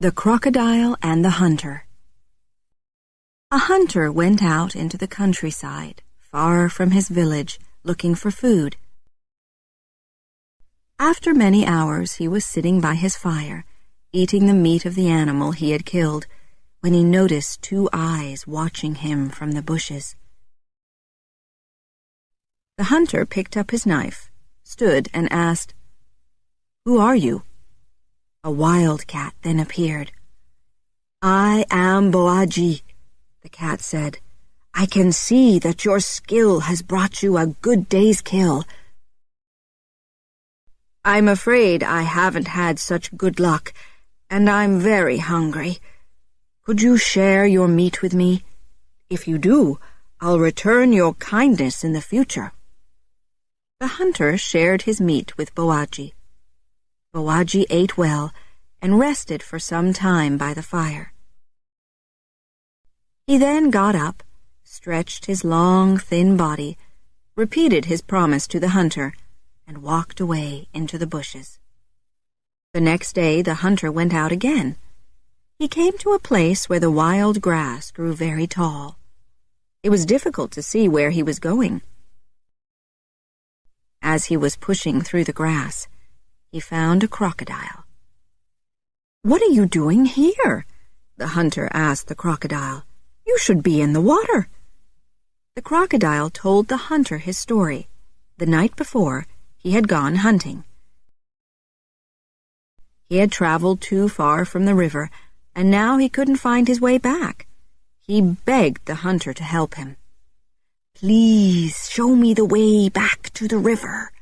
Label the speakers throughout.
Speaker 1: The Crocodile and the Hunter. A hunter went out into the countryside, far from his village, looking for food. After many hours he was sitting by his fire, eating the meat of the animal he had killed, when he noticed two eyes watching him from the bushes. The hunter picked up his knife, stood, and asked, "Who are you?" A wildcat then appeared. "I am Boaji," the cat said. "I can see that your skill has brought you a good day's kill." "I'm afraid I haven't had such good luck, and I'm very hungry. Could you share your meat with me? If you do, I'll return your kindness in the future." The hunter shared his meat with Boaji. Boaji ate well and rested for some time by the fire. He then got up, stretched his long, thin body, repeated his promise to the hunter, and walked away into the bushes. The next day the hunter went out again. He came to a place where the wild grass grew very tall. It was difficult to see where he was going. As he was pushing through the grass, he found a crocodile. "What are you doing here?" the hunter asked the crocodile. "You should be in the water." The crocodile told the hunter his story. The night before, he had gone hunting. He had traveled too far from the river, and now he couldn't find his way back. He begged the hunter to help him. "Please show me the way back to the river.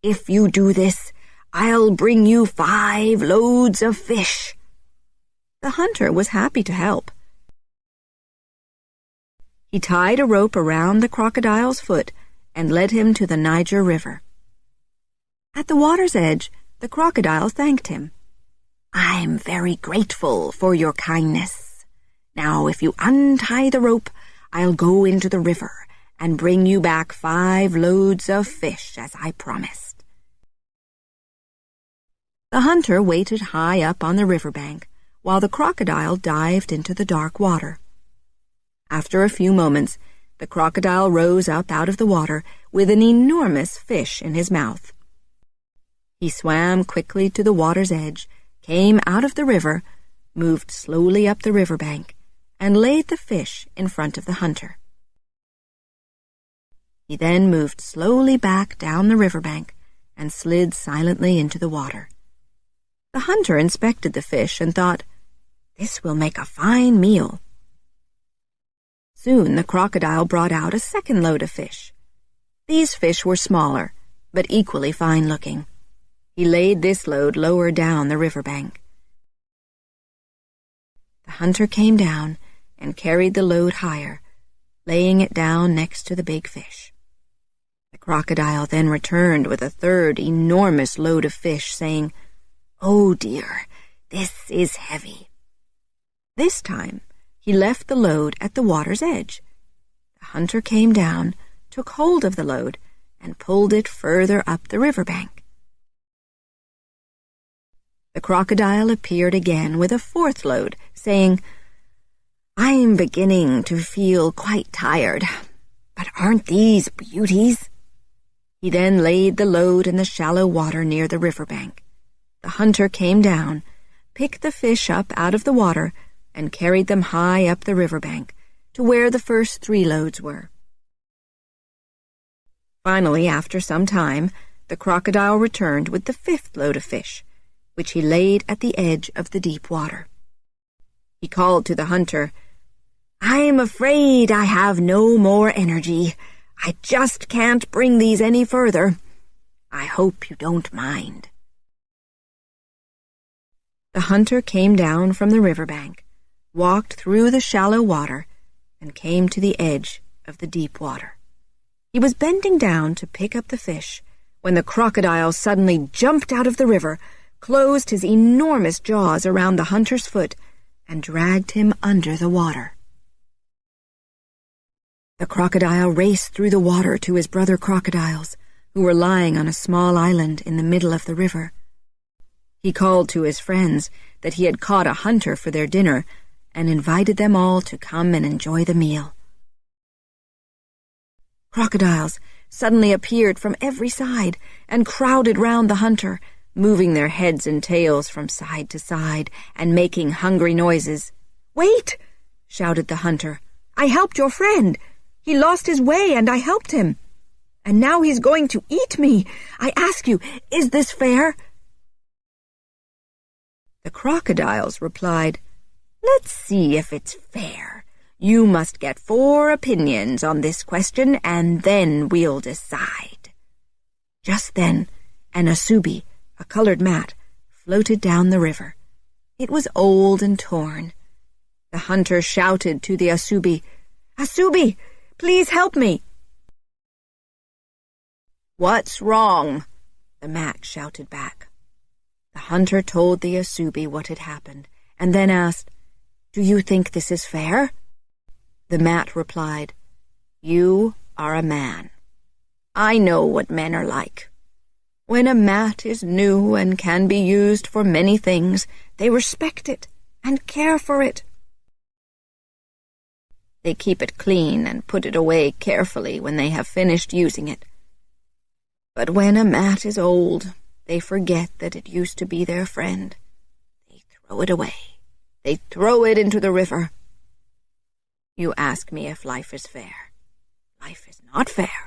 Speaker 1: If you do this, I'll bring you 5 loads of fish." The hunter was happy to help. He tied a rope around the crocodile's foot and led him to the Niger River. At the water's edge, the crocodile thanked him. "I'm very grateful for your kindness. Now, if you untie the rope, I'll go into the river and bring you back 5 loads of fish, as I promised." The hunter waited high up on the riverbank while the crocodile dived into the dark water. After a few moments, the crocodile rose up out of the water with an enormous fish in his mouth. He swam quickly to the water's edge, came out of the river, moved slowly up the riverbank, and laid the fish in front of the hunter. He then moved slowly back down the riverbank and slid silently into the water. The hunter inspected the fish and thought, "This will make a fine meal." Soon the crocodile brought out a second load of fish. These fish were smaller, but equally fine-looking. He laid this load lower down the riverbank. The hunter came down and carried the load higher, laying it down next to the big fish. The crocodile then returned with a third enormous load of fish, saying, "Oh dear, this is heavy." This time, he left the load at the water's edge. The hunter came down, took hold of the load, and pulled it further up the riverbank. The crocodile appeared again with a 4th load, saying, "I'm beginning to feel quite tired, but aren't these beauties?" He then laid the load in the shallow water near the riverbank. The hunter came down, picked the fish up out of the water, and carried them high up the riverbank to where the first 3 loads were. Finally, after some time, the crocodile returned with the 5th load of fish, which he laid at the edge of the deep water. He called to the hunter, "I'm afraid I have no more energy. I just can't bring these any further. I hope you don't mind." The hunter came down from the riverbank, walked through the shallow water, and came to the edge of the deep water. He was bending down to pick up the fish when the crocodile suddenly jumped out of the river, closed his enormous jaws around the hunter's foot, and dragged him under the water. The crocodile raced through the water to his brother crocodiles, who were lying on a small island in the middle of the river. He called to his friends that he had caught a hunter for their dinner and invited them all to come and enjoy the meal. Crocodiles suddenly appeared from every side and crowded round the hunter, moving their heads and tails from side to side and making hungry noises. "Wait!" shouted the hunter. "I helped your friend. He lost his way and I helped him. And now he's going to eat me. I ask you, is this fair?" The crocodiles replied, "Let's see if it's fair. You must get 4 opinions on this question, and then we'll decide." Just then, an asubi, a colored mat, floated down the river. It was old and torn. The hunter shouted to the asubi, "Asubi, please help me." "What's wrong?" the mat shouted back. The hunter told the asubi what had happened, and then asked, "Do you think this is fair?" The mat replied, "You are a man. I know what men are like. When a mat is new and can be used for many things, they respect it and care for it. They keep it clean and put it away carefully when they have finished using it. But when a mat is old, they forget that it used to be their friend. They throw it away. They throw it into the river. You ask me if life is fair. Life is not fair.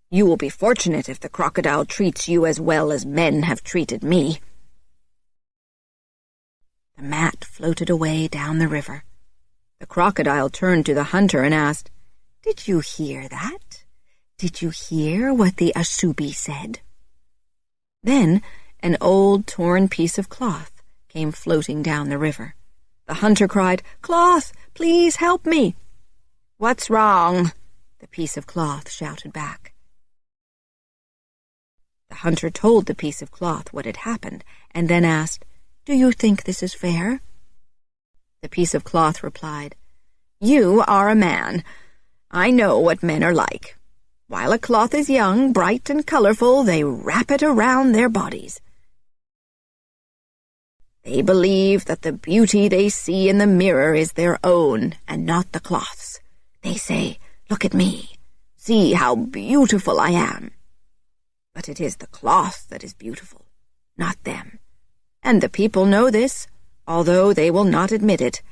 Speaker 1: You will be fortunate if the crocodile treats you as well as men have treated me." The mat floated away down the river. The crocodile turned to the hunter and asked, "Did you hear that? Did you hear what the asubi said?" Then an old torn piece of cloth came floating down the river. The hunter cried, "Cloth, please help me." "What's wrong?" the piece of cloth shouted back. The hunter told the piece of cloth what had happened, and then asked, "Do you think this is fair?" The piece of cloth replied, "You are a man. I know what men are like. While a cloth is young, bright, and colorful, they wrap it around their bodies. They believe that the beauty they see in the mirror is their own and not the cloth's. They say, 'Look at me. See how beautiful I am.' But it is the cloth that is beautiful, not them. And the people know this, although they will not admit it,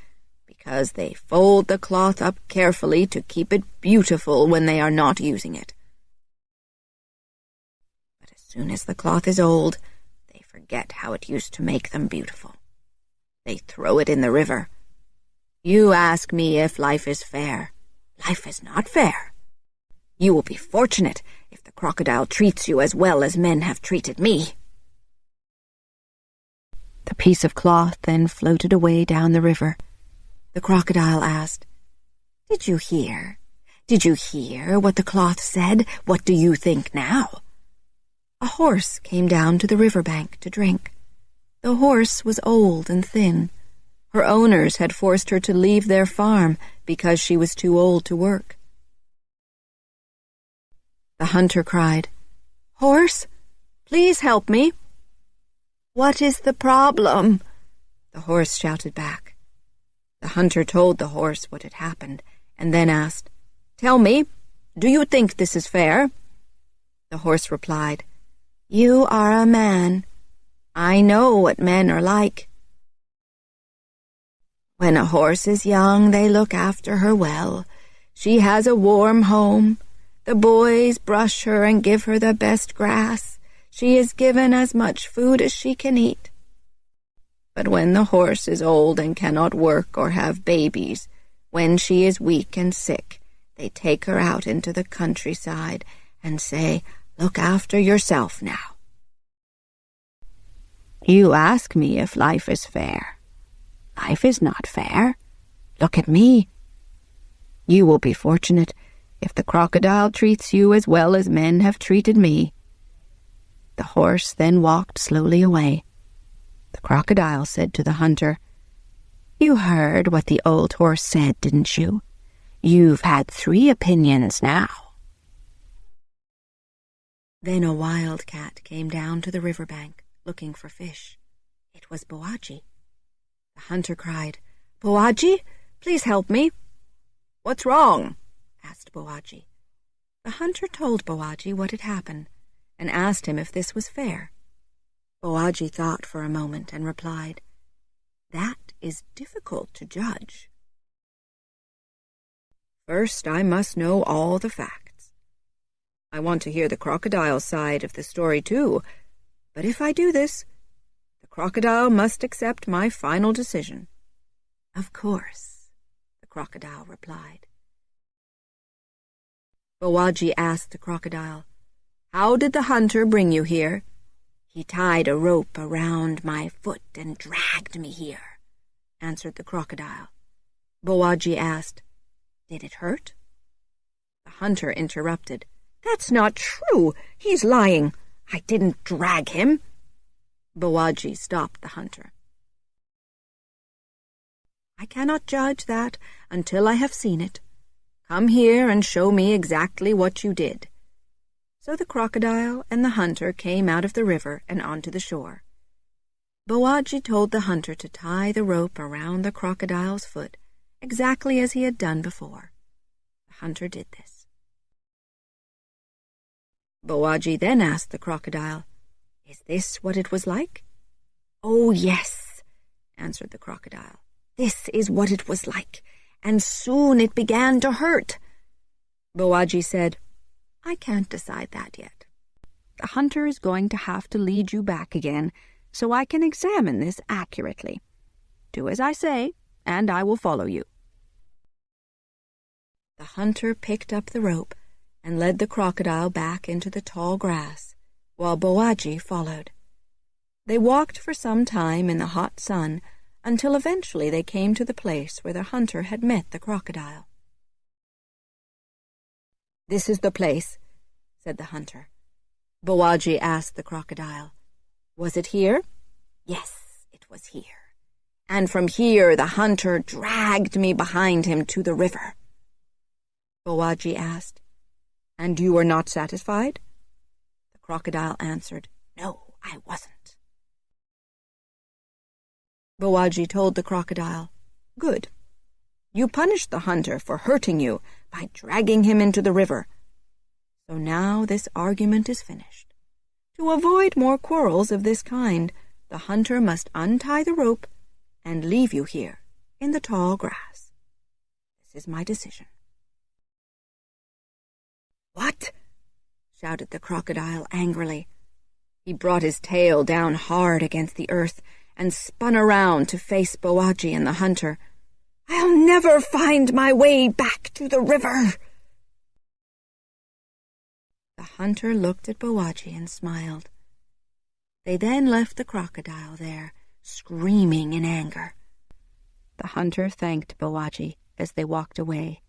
Speaker 1: because they fold the cloth up carefully to keep it beautiful when they are not using it. But as soon as the cloth is old, they forget how it used to make them beautiful. They throw it in the river. You ask me if life is fair. Life is not fair. You will be fortunate if the crocodile treats you as well as men have treated me." The piece of cloth then floated away down the river. The crocodile asked, "Did you hear? Did you hear what the cloth said? What do you think now?" A horse came down to the riverbank to drink. The horse was old and thin. Her owners had forced her to leave their farm because she was too old to work. The hunter cried, "Horse, please help me." "What is the problem?" the horse shouted back. The hunter told the horse what had happened, and then asked, "Tell me, do you think this is fair?" The horse replied, "You are a man. I know what men are like. When a horse is young, they look after her well. She has a warm home. The boys brush her and give her the best grass. She is given as much food as she can eat. But when the horse is old and cannot work or have babies, when she is weak and sick, they take her out into the countryside and say, 'Look after yourself now.' You ask me if life is fair. Life is not fair. Look at me. You will be fortunate if the crocodile treats you as well as men have treated me." The horse then walked slowly away. The crocodile said to the hunter, "You heard what the old horse said, didn't you? You've had 3 opinions now." Then a wild cat came down to the riverbank looking for fish. It was Bowagi. The hunter cried, "Bowagi, please help me." "What's wrong?" asked Bowagi. The hunter told Bowagi what had happened, and asked him if this was fair. Bowagi thought for a moment and replied, "That is difficult to judge. First, I must know all the facts. I want to hear the crocodile's side of the story too, but if I do this, the crocodile must accept my final decision." "Of course," the crocodile replied. Bowagi asked the crocodile, "How did the hunter bring you here?" "He tied a rope around my foot and dragged me here," answered the crocodile. Bowagi asked, "Did it hurt?" The hunter interrupted, "That's not true. He's lying. I didn't drag him." Bowagi stopped the hunter. "I cannot judge that until I have seen it. Come here and show me exactly what you did." So the crocodile and the hunter came out of the river and onto the shore. Bowagi told the hunter to tie the rope around the crocodile's foot, exactly as he had done before. The hunter did this. Bowagi then asked the crocodile, "Is this what it was like?" "Oh, yes," answered the crocodile. "This is what it was like, and soon it began to hurt." Bowagi said, "I can't decide that yet. The hunter is going to have to lead you back again, so I can examine this accurately. Do as I say, and I will follow you." The hunter picked up the rope and led the crocodile back into the tall grass, while Bowagi followed. They walked for some time in the hot sun until eventually they came to the place where the hunter had met the crocodile. "This is the place," said the hunter. Bowagi asked the crocodile, "Was it here?" "Yes, it was here. And from here the hunter dragged me behind him to the river." Bowagi asked, "And you were not satisfied?" The crocodile answered, "No, I wasn't." Bowagi told the crocodile, "Good. You punished the hunter for hurting you by dragging him into the river. So now this argument is finished. To avoid more quarrels of this kind, the hunter must untie the rope and leave you here in the tall grass. This is my decision." "What?" shouted the crocodile angrily. He brought his tail down hard against the earth and spun around to face Bowagi and the hunter. "I'll never find my way back to the river." The hunter looked at Bowagi and smiled. They then left the crocodile there, screaming in anger. The hunter thanked Bowagi as they walked away.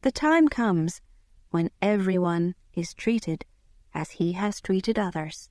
Speaker 1: The time comes when everyone is treated as he has treated others.